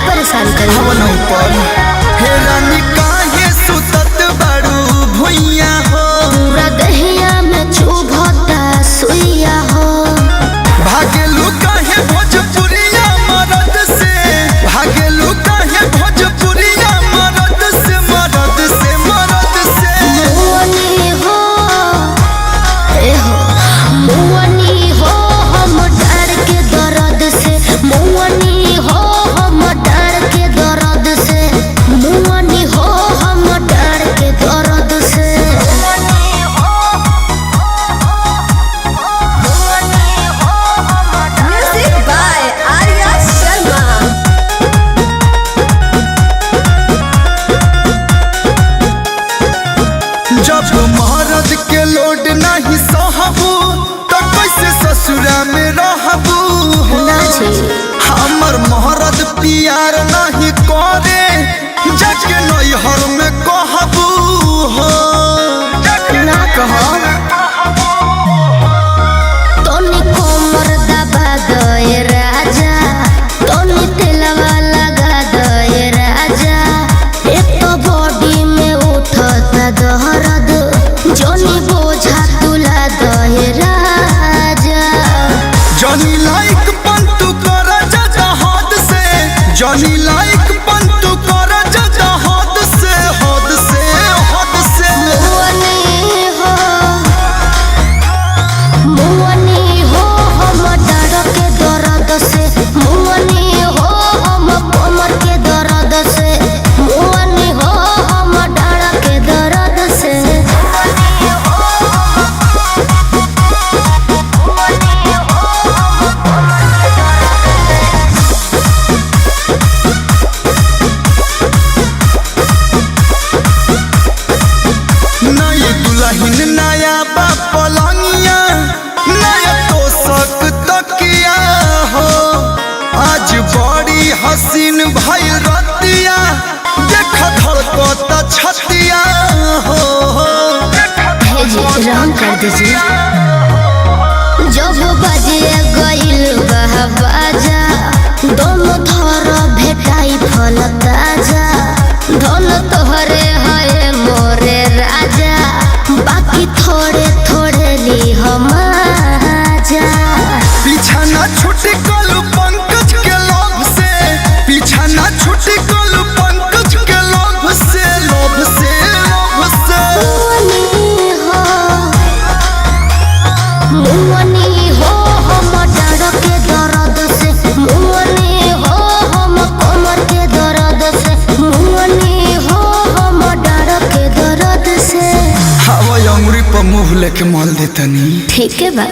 परेशान कर हे रानी काहे सुतत बारू भुइया हो पूरा दहिया में चुभता सुइया हो भागेलू काहे भोजपुरिया मरद से भागेलू काहे भोजपुरिया मरद से मरद से मरद से मुअनी हो ए हो मुअनी हो हम डर के दर्द से मुअनी हो हम डर के दर्द से मुअनी हो हम डर के दर्द से Music by Arya Sharma. जब महाराज के लोड नहीं सहबू तो कैसे ससुरा में रहबू ना छी हमर महाराज प्यार नहीं करे जाके नैहर में कहबू हो ना कहो तोनी कोमर दबा दे राजा तोनी तेलवा लगा दे राजा एक तो बॉडी में उठता दर्द जोनी बोझा तुला दे राजा जॉनी लाइक पंतु कर जा हद से जॉनी लाइक पंतु कर जा हद से हद से हद से मुअनी हो हम डर के दर्द से मुअनी हो हम कमर के दर्द से मुअनी हो हम डर के दर्द से नई दुल्हन नया पलंगिया नया तोशक तकिया हो आज बड़ी हसीन भई रतिया देख धड़कता छतिया हो भेजिए रहम कर दीजिए जब बजे गइल बह बाजा दोनों थर भेटाई फल ताजा धन तोहरे है मोरे राजा बाकी थोड़े थोड़े ली हम आजा पीछा ना छुटी कल पंकज के लोभ से पीछा ना छुटी कल पंकज के लोभ से लोभ से लोभ से मुअनी हो हम डर के दर्द से मुअनी हो हम कमर के दर्द से मुअनी हो हम डर के दर्द से हवा अंगुरी पर मुँह लेके माल देतनी ठीक है बा।